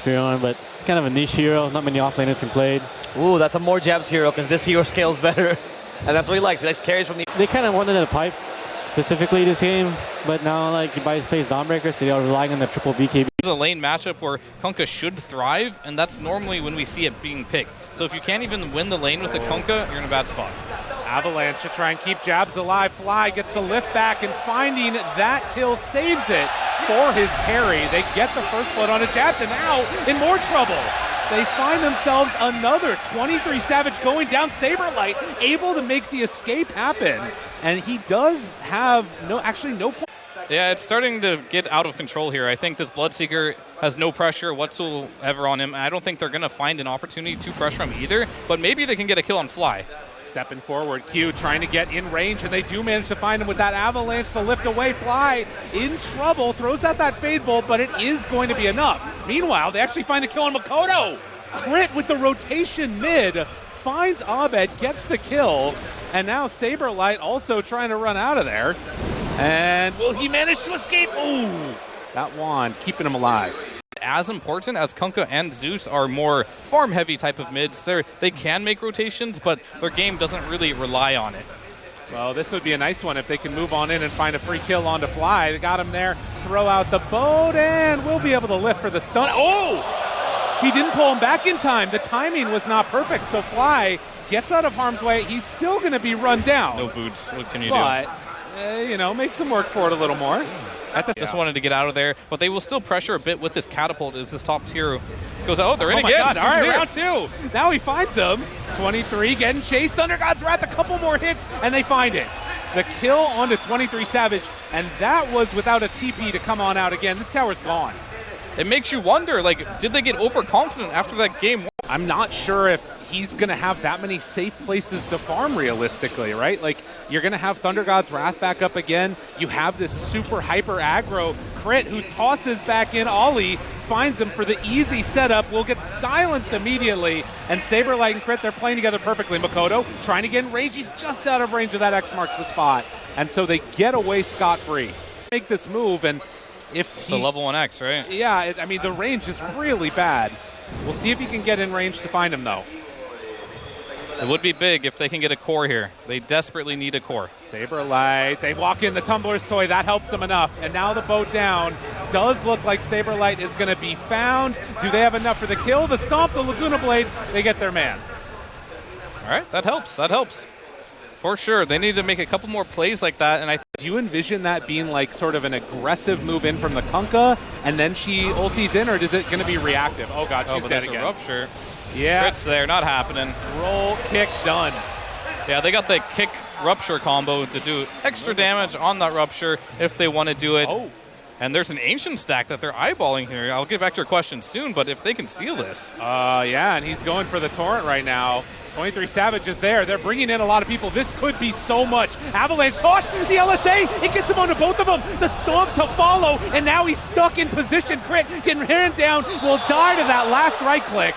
Fearon, but it's kind of a niche hero. Not many offlaners can play it. Ooh, that's a more jabs hero because this hero scales better. And that's what he likes. He likes carries from the... They kind of wanted a pipe specifically this game, but now like he plays Dawnbreakers, so they are relying on the triple BKB. This is a lane matchup where Kunkka should thrive, and that's normally when we see it being picked. So if you can't even win the lane with the Kunkka, you're in a bad spot. Avalanche to try and keep jabs alive. Fly gets the lift back, and finding that kill saves it for his carry. They get the first blood on a jabs, and now in more trouble. They find themselves another 23 Savage going down. Saberlight able to make the escape happen, and he does have no point. Yeah, it's starting to get out of control here. I think this Bloodseeker has no pressure whatsoever on him. I don't think they're going to find an opportunity to pressure him either, but maybe they can get a kill on Fly. Stepping forward, Q trying to get in range, and they do manage to find him with that Avalanche to lift away. Fly in trouble, throws out that Fade Bolt, but it is going to be enough. Meanwhile, they actually find the kill on Makoto. Crit with the rotation mid, finds Abed, gets the kill, and now Saberlight also trying to run out of there. And will he manage to escape? Ooh, that wand keeping him alive. As important as Kunkka and Zeus are more farm-heavy type of mids, they can make rotations, but their game doesn't really rely on it. Well, this would be a nice one if they can move on in and find a free kill onto Fly. They got him there, throw out the boat, and we'll be able to lift for the stun. Oh! He didn't pull him back in time. The timing was not perfect, so Fly gets out of harm's way. He's still going to be run down. No boots. What can you do? But, makes them work for it a little more. Just wanted to get out of there, but they will still pressure a bit with this catapult as this top tier goes, oh, they're in again. God. All right, round two. Now he finds them. 23 getting chased. Thunder God's Wrath, a couple more hits, and they find it. The kill onto 23 Savage, and that was without a TP to come on out again. This tower's gone. It makes you wonder, did they get overconfident after that game? I'm not sure if he's going to have that many safe places to farm realistically, right? You're going to have Thunder God's Wrath back up again. You have this super hyper aggro Crit who tosses back in Ollie, finds him for the easy setup. We'll get silence immediately. And Saberlight and Crit, they're playing together perfectly. Makoto trying to get in range. He's just out of range of that X marks the spot. And so they get away scot-free. Make this move, and if it's a level 1X, right? Yeah, the range is really bad. We'll see if he can get in range to find him, though. It would be big if they can get a core here. They desperately need a core. Saberlight, they walk in the Tumbler's Toy. That helps them enough. And now the boat down. Does look like Saberlight is going to be found. Do they have enough for the kill? The stomp, the Laguna Blade, they get their man. All right, that helps. That helps. For sure. They need to make a couple more plays like that. And do you envision that being sort of an aggressive move in from the Kunkka, and then she ulties in, or is it going to be reactive? Oh, God, she's dead again. Rupture. Yeah. Crit's there, not happening. Roll, kick, done. Yeah, they got the kick Rupture combo to do extra damage on that Rupture if they want to do it. Oh. And there's an Ancient stack that they're eyeballing here. I'll get back to your question soon, but if they can steal this. Yeah, and he's going for the Torrent right now. 23 Savage is there. They're bringing in a lot of people. This could be so much. Avalanche toss, the LSA, it gets him onto both of them. The Stomp to follow, and now he's stuck in position. Crit getting ran down, will die to that last right click.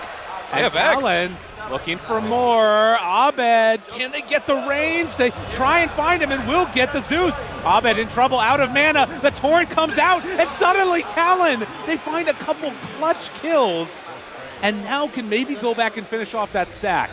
And TALON looking for more. Abed, can they get the range? They try and find him and will get the Zeus. Abed in trouble, out of mana. The Torrent comes out, and suddenly TALON, they find a couple clutch kills, and now can maybe go back and finish off that stack.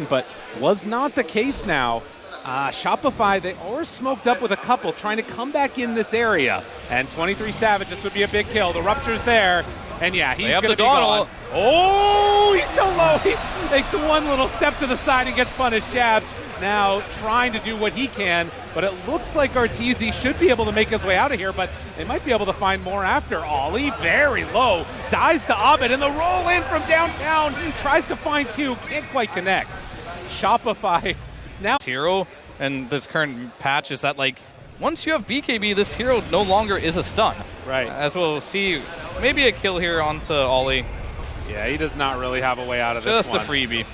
But was not the case now. Shopify, they are smoked up with a couple, trying to come back in this area. And 23 Savage, this would be a big kill. The Rupture's there. And yeah, he's going to be gone. Oh, he's so low. He takes one little step to the side and gets punished. Jabs now trying to do what he can, but it looks like Arteezy should be able to make his way out of here, but they might be able to find more after. Ollie, very low, dies to Abed, and the roll in from downtown, tries to find Q, can't quite connect. Shopify now. Hero and this current patch is that once you have BKB, this hero no longer is a stun. Right. As we'll see, maybe a kill here onto Ollie. Yeah, he does not really have a way out of this one. Just a freebie.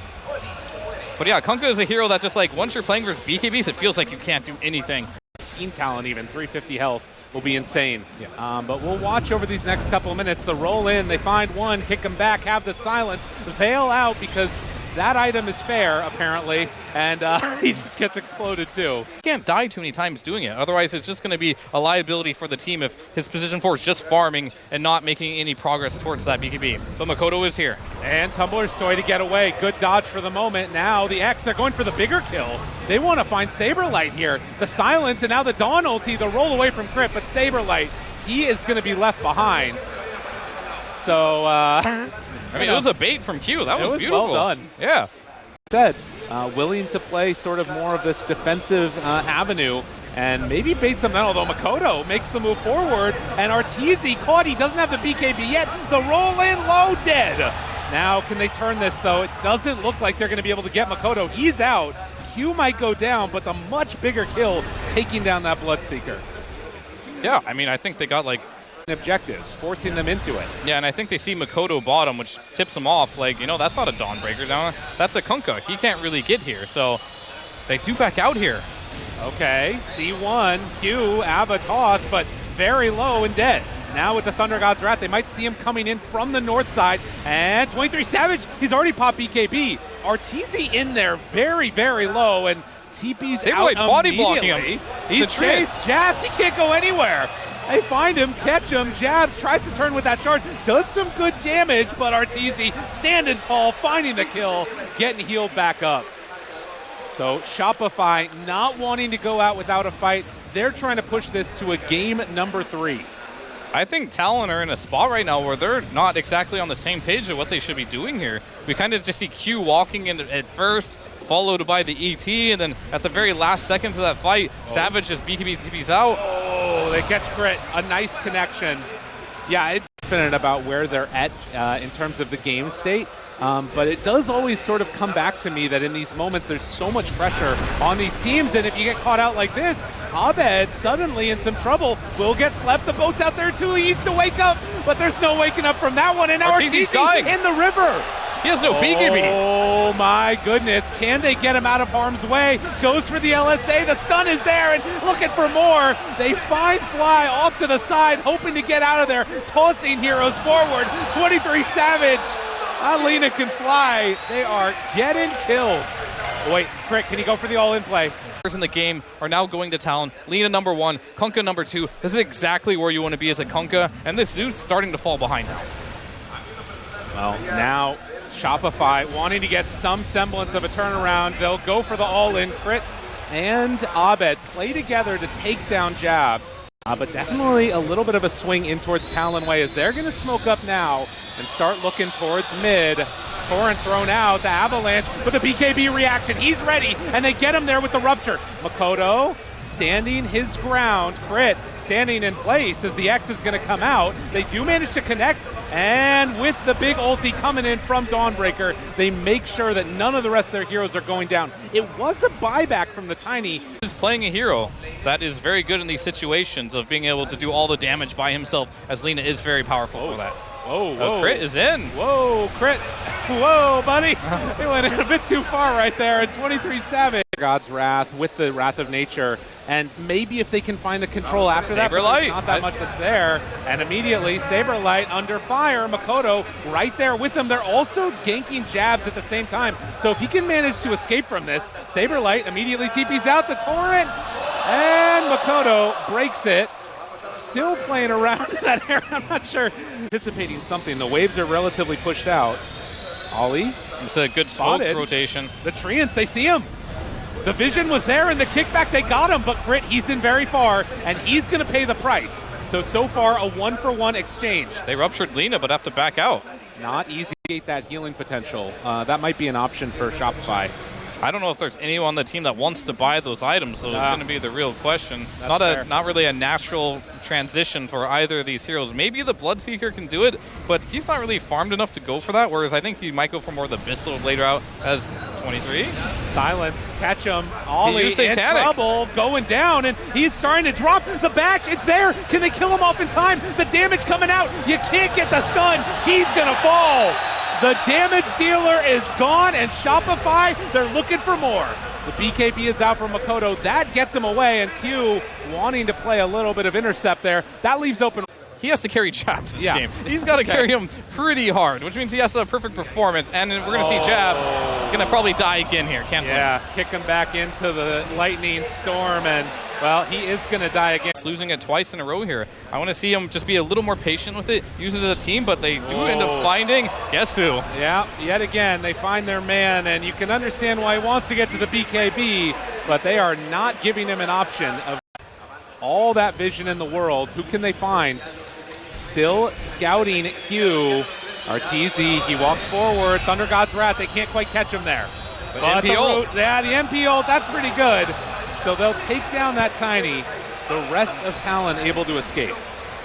But yeah, Kunkka is a hero that just once you're playing versus BKBs, it feels like you can't do anything. Team Talon even, 350 health will be insane. Yeah. But we'll watch over these next couple of minutes. The roll in, they find one, kick him back, have the silence, bail out because That item is fair, apparently, and he just gets exploded too. He can't die too many times doing it. Otherwise, it's just going to be a liability for the team if his position 4 is just farming and not making any progress towards that BKB. But Makoto is here. And Tumbler's toy to get away. Good dodge for the moment. Now the X, they're going for the bigger kill. They want to find Saberlight here. The silence and now the Dawn ulti, the roll away from Crit, but Saberlight, he is going to be left behind. So, I mean, it was a bait from Q. That was beautiful. Well done. Yeah. Said, willing to play sort of more of this defensive avenue and maybe bait something, although Makoto makes the move forward, and Arteezy caught. He doesn't have the BKB yet. The roll in low, dead. Now, can they turn this, though? It doesn't look like they're going to be able to get Makoto. He's out. Q might go down, but the much bigger kill taking down that Bloodseeker. Yeah, I mean, I think they got like objectives, forcing them into it. Yeah, and I think they see Makoto bottom, which tips them off. Like, you know, that's not a Dawnbreaker down. That's a Kunkka. He can't really get here. So they do back out here. Okay, C1, Q, Abba toss, but very low and dead. Now with the Thunder God's Wrath, they might see him coming in from the north side. And 23 Savage, he's already popped BKB. Arteezy in there very, very low, and TP's out body blocking him. He's chased, jabs, he can't go anywhere. They find him, catch him, jabs, tries to turn with that charge, does some good damage, but Arteezy standing tall, finding the kill, getting healed back up. So Shopify not wanting to go out without a fight. They're trying to push this to a game number 3. I think Talon are in a spot right now where they're not exactly on the same page of what they should be doing here. We kind of just see Q walking in at first, followed by the ET, and then at the very last seconds of that fight, Savage just BKBs out. Oh, they catch Crit. A nice connection. Yeah, it's confident about where they're at in terms of the game state. But it does always sort of come back to me that in these moments there's so much pressure on these teams, and if you get caught out like this, Abed suddenly in some trouble will get slept. The boat's out there too, he needs to wake up, but there's no waking up from that one, and now Arteezy's dying in the river. He has no BKB. Oh my goodness, can they get him out of harm's way? Goes for the LSA, the stun is there, and looking for more. They find Fly off to the side, hoping to get out of there, tossing heroes forward. 23 Savage. Lina can fly. They are getting kills. Oh, wait, Crit, can he go for the all-in play? In the game are now going to Talon. Lina number 1, Kunkka number 2. This is exactly where you want to be as a Kunkka, and this Zeus starting to fall behind now. Well, now Shopify wanting to get some semblance of a turnaround. They'll go for the all-in. Crit and Abed play together to take down jabs. But definitely a little bit of a swing in towards Talon way as they're going to smoke up now and start looking towards mid. Torrent thrown out, the Avalanche with a BKB reaction. He's ready, and they get him there with the Rupture. Makoto standing his ground. Crit standing in place as the X is going to come out. They do manage to connect, and with the big ulti coming in from Dawnbreaker, they make sure that none of the rest of their heroes are going down. It was a buyback from the Tiny. He's playing a hero that is very good in these situations of being able to do all the damage by himself, as Lina is very powerful for that. Whoa. Crit is in. Whoa, Crit. Whoa, buddy. They went in a bit too far right there. And 23 Savage. God's Wrath with the Wrath of Nature. And maybe if they can find the control after that, but there's not that much that's there. And immediately, Saberlight under fire. Makoto right there with them. They're also ganking jabs at the same time. So if he can manage to escape from this, Saberlight immediately TPs out the Torrent. And Makoto breaks it. Still playing around in that area. I'm not sure. Anticipating something. The waves are relatively pushed out. Ollie. It's a good smoke rotation. The Treants, they see him. The vision was there in the kickback. They got him, but Crit, he's in very far, and he's going to pay the price. So far, a 1-for-1 exchange. They ruptured Lina, but have to back out. Not easy to get that healing potential. That might be an option for Shopify. I don't know if there's anyone on the team that wants to buy those items, so it's going to be the real question. Not really a natural transition for either of these heroes. Maybe the Bloodseeker can do it, but he's not really farmed enough to go for that, whereas I think he might go for more of the Bissell Blade route as 23. Silence, catch him. Ollie in trouble, going down, and he's starting to drop the bash. It's there. Can they kill him off in time? The damage coming out. You can't get the stun. He's going to fall. The damage dealer is gone, and Shopify, they're looking for more. The BKB is out for Makoto. That gets him away, and Q wanting to play a little bit of intercept there. That leaves open. he has to carry Jabs this Yeah. game. He's got to carry him pretty hard, which means he has to have perfect performance. And we're going to see Jabs going to probably die again here. Canceling. Yeah, kick him back into the lightning storm, and, well, he is going to die again. He's losing it twice in a row here. I want to see him just be a little more patient with it, use it as a team, but they do end up finding, guess who? Yeah, yet again, they find their man, and you can understand why he wants to get to the BKB, but they are not giving him an option of all that vision in the world. Who can they find? Still scouting Q. Arteezy, he walks forward. Thunder God's Wrath, they can't quite catch him there. But the MP ult. yeah, the MP ult, that's pretty good. So they'll take down that Tiny. The rest of Talon able to escape.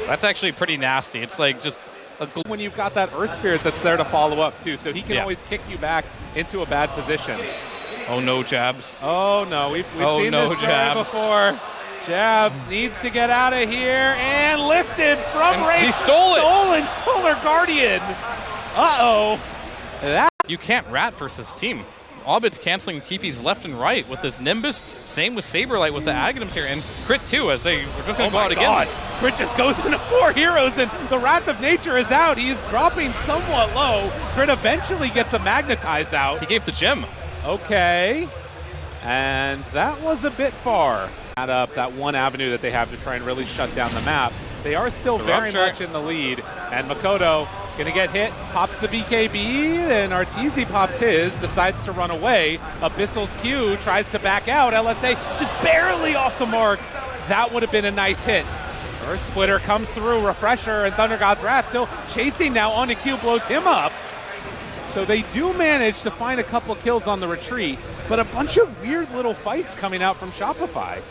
That's actually pretty nasty. It's like just a When you've got that Earth Spirit that's there to follow up too, so he can always kick you back into a bad position. oh no, Jabs. Oh no, we've Oh, seen no, this story Jabs. before. Jabs needs to get out of here and lifted from And range. he stole it. Stolen Solar Guardian. Uh-oh. That You can't rat versus team. Orbit's canceling TPs left and right with this Nimbus. Same with Saberlight with the Aghanims here. And Crit too, as they were just going to go out again. Crit just goes into 4 heroes, and the Wrath of Nature is out. He's dropping somewhat low. Crit eventually gets a Magnetize out. He gave the gem. Okay. And that was a bit far. Add up that one avenue that they have to try and really shut down the map. They are still So very Rupture. much in the lead. And Makoto gonna get hit, pops the BKB, and Arteezy pops his, decides to run away. Abyssal's Q tries to back out. LSA just barely off the mark. That would have been a nice hit. Earth Splitter comes through, Refresher, and Thunder God's Wrath still chasing now onto Q, blows him up. So they do manage to find a couple kills on the retreat, but a bunch of weird little fights coming out from Shopify.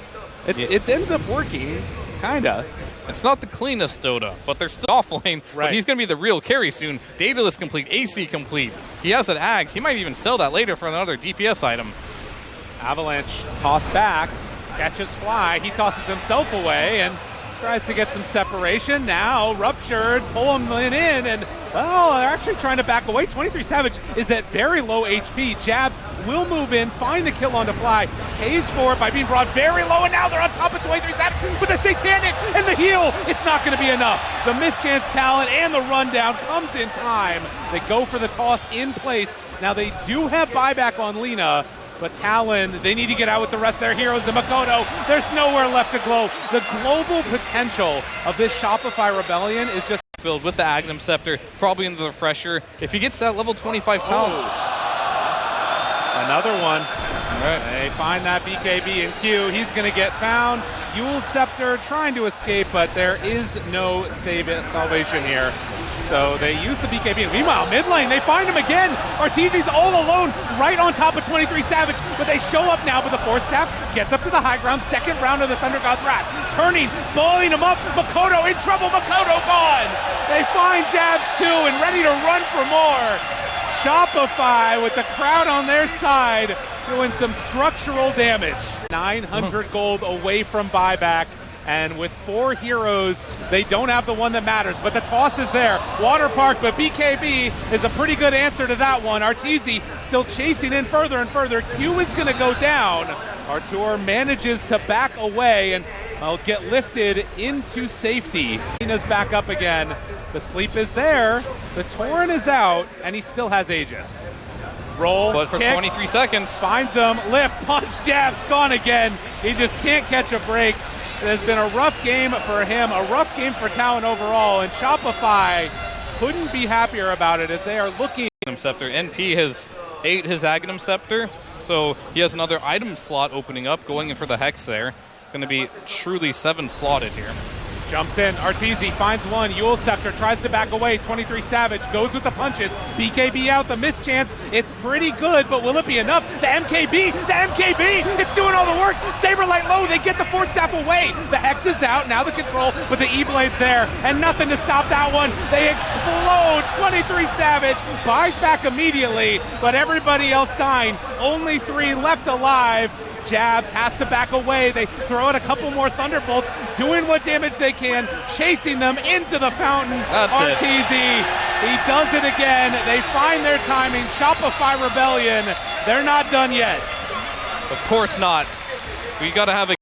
It ends up working, kinda. It's not the cleanest Dota, but they're still off lane. Right. But he's going to be the real carry soon. Daedalus complete, AC complete. He has an Axe. He might even sell that later for another DPS item. Avalanche toss back, catches Fly, he tosses himself away and tries to get some separation. Now Ruptured, pull him in, and well, they're actually trying to back away. 23 Savage is at very low HP. Jabs will move in, find the kill onto Fly, pays for it by being brought very low, and now they're on top of 23 Savage with the Satanic and the heal. It's not going to be enough. The mischance talent and the rundown comes in time. They go for the toss in place. Now they do have buyback on Lina, but Talon, they need to get out with the rest of their heroes. And Makoto, there's nowhere left to glow. The global potential of this Shopify Rebellion is just Filled with the Aghanim Scepter, probably into the Refresher. If he gets to that level 25 talent. another one. All right. They find that BKB in Q. He's going to get found. Yule Scepter trying to escape, but there is no salvation here. So they use the BKB. Meanwhile, mid lane, they find him again. Arteezy's all alone right on top of 23 Savage, but they show up now with the Force Staff, gets up to the high ground, second round of the Thunder God's Wrath. Turning, bullying him up, Makoto in trouble, Makoto gone! They find Jabs too and ready to run for more. Shopify with the crowd on their side doing some structural damage. 900 gold away from buyback. And with 4 heroes, they don't have the one that matters. But the toss is there. Water Park, but BKB is a pretty good answer to that one. Arteezy still chasing in further and further. Q is going to go down. Artur manages to back away and get lifted into safety. Lina's back up again. The sleep is there. The Torrent is out, and he still has Aegis. Roll, But for kick, 23 seconds. finds him, lift, punch, Jabs, gone again. He just can't catch a break. It has been a rough game for him, a rough game for Talon overall, and Shopify couldn't be happier about it as they are looking. Scepter. NP has ate his Aghanim Scepter, so he has another item slot opening up, going in for the Hex there. Going to be truly 7 slotted here. Jumps in, Arteezy finds one, Yule Scepter tries to back away, 23 Savage goes with the punches, BKB out, the mischance, it's pretty good, but will it be enough? The MKB, it's doing all the work, Saberlight low, they get the Force Staff away, the Hex is out, now the control, but the E-Blade's there, and nothing to stop that one, they explode, 23 Savage, buys back immediately, but everybody else dying, only 3 left alive. Jabs has to back away. They throw out a couple more Thunderbolts, doing what damage they can, chasing them into the fountain. That's Arteezy, he does it again. They find their timing. Shopify Rebellion, they're not done yet. Of course not. We got to have a